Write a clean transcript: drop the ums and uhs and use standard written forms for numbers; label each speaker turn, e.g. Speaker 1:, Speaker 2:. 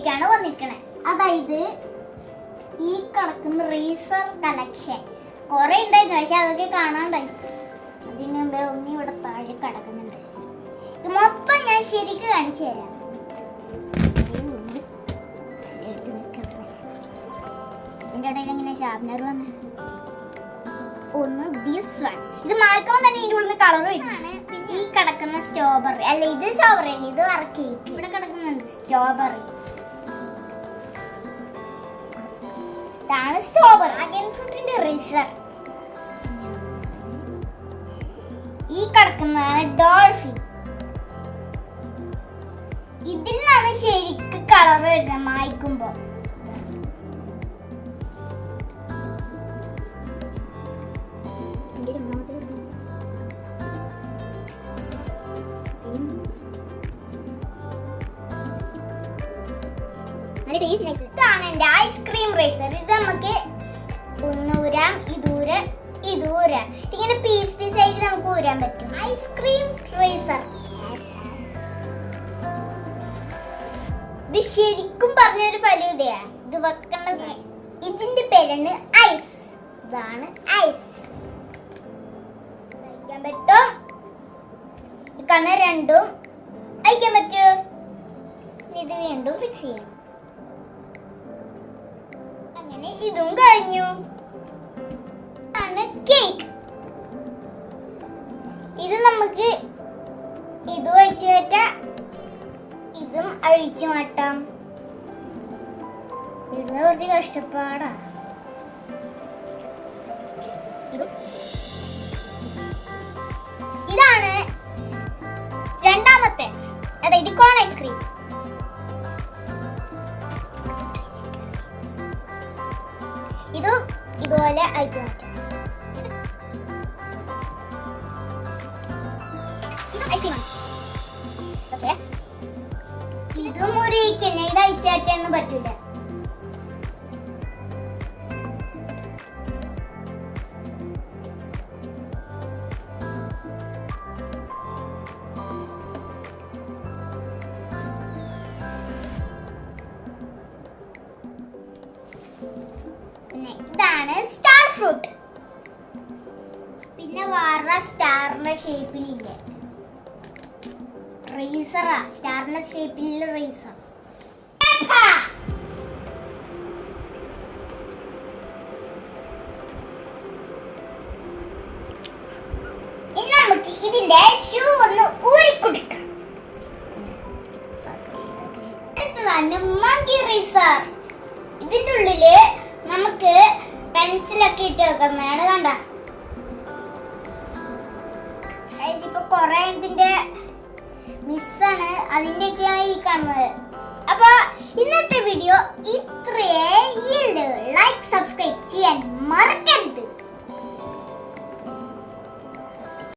Speaker 1: ആയിട്ടാണ് വന്നിരിക്കണേ. അതായത് ഈ കിടക്കുന്ന റേസർ കളക്ഷൻ കുറെ ഉണ്ടായിരുന്നു, പക്ഷെ അതൊക്കെ കാണാണ്ടായി. അതിന് മുമ്പേ ഒന്ന് ഇവിടെ താഴെ കിടക്കുന്നുണ്ട്. ഇത് മൊത്തം ഞാൻ ശരിക്ക് കാണിച്ചു തരാം. ഇതിന്റെ ഇടയിൽ എങ്ങനെ ഷാർപ്നർ വന്ന് ഒന്ന് ദിസ് വൺ ഇത് മായ്ക്കുമ്പോൾ തന്നെ ഇതിന്റെ ഉള്ളിൽ കളർ വരുന്നതാണ്. പിന്നെ ഈ കിടക്കുന്ന സ്ട്രോബെറി അല്ല, ഇത് സ്ട്രോബെറി അല്ല, ഇത് വേറെ കേക്ക്. ഇവിടെ കിടക്കുന്നുണ്ട് സ്ട്രോബെറി. ഇതാണ് സ്ട്രോബെറി ഡ്രാഗൺ ഫ്രൂട്ടിന്റെ റേസർ. ഈ കിടക്കുന്നതാണ് ഡോൾഫിൻ. ഇതിൽ നിന്നാണ് ശരിക്ക് കളർ വരുന്നത് മായ്ക്കുമ്പോ. ഇതാണ് എന്റെ ഐസ്ക്രീം റേസർ. ഇത് നമുക്ക് ഒന്നൂരാം, ഇതൂരാം, ഇതൂരാം. ഇങ്ങനെ പീസ് പീസ് ആയിട്ട് നമുക്ക് ഊരാൻ പറ്റും. ഐസ്ക്രീം റേസർ ഇത് ശരിക്കും പറഞ്ഞൊരു ഫലൂദയാ. ഇത് വെക്കേണ്ടത് ഇതിന്റെ പേരാണ് ഐസ്. ഇതാണ് ഐസ്. അയക്കാൻ പറ്റും. കണ്ണ രണ്ടും അയക്കാൻ പറ്റൂ. ഇത് വീണ്ടും ഫിക്സ് ചെയ്യണം. അങ്ങനെ ഇതും കഴിഞ്ഞു. ആണ് കേക്ക്. ഇത് നമുക്ക് ഇത് ഒഴിച്ചു മാറ്റാം, ഇതും അഴിച്ചു മാറ്റാം. ഇടുന്ന കുറച്ച് കഷ്ടപ്പാടാ. ഇതാണ് രണ്ടാമത്തെ, അതായത് കോൺ ഐസ്ക്രീം. ഇതും ഇതുപോലെ അഴിച്ചു മാറ്റാം. ഇത് ഐസ്ക്രീമാണ്. ഓക്കെ, ഇതും ഒരു ഈക്കന്നെ. ഇത് അഴിച്ചു മാറ്റാനൊന്നും പറ്റൂല. ഇതാണ് സ്റ്റാർ ഫ്രൂട്ട്. പിന്നെ വേറെ സ്റ്റാറിന്റെ ഷേപ്പിലില്ലേ റേസറാ. സ്റ്റാറിന്റെ ഷേപ്പിലുള്ള റേസർ. ഇനി നമുക്ക് ഇതിന്റെ ഷൂ ഒന്ന് ഊരിക്കൊടുക്കാം. അടുത്തതാണ് മങ്കി റേസർ. ഇതിന്റെ ഉള്ളില് നമുക്ക് പെൻസിലൊക്കെ ഇട്ട് വെക്കുന്നതാണ്. കണ്ട, ഇപ്പൊ കൊറേ ഇതിന്റെ മിസ്സാണ്, അതിന്റെയൊക്കെയാണ് ഈ കാണുന്നത്. അപ്പൊ ഇന്നത്തെ വീഡിയോ ഇത്രയേ ഉള്ളൂ. ലൈക്ക് സബ്സ്ക്രൈബ് ചെയ്യാൻ മറക്കരുത്.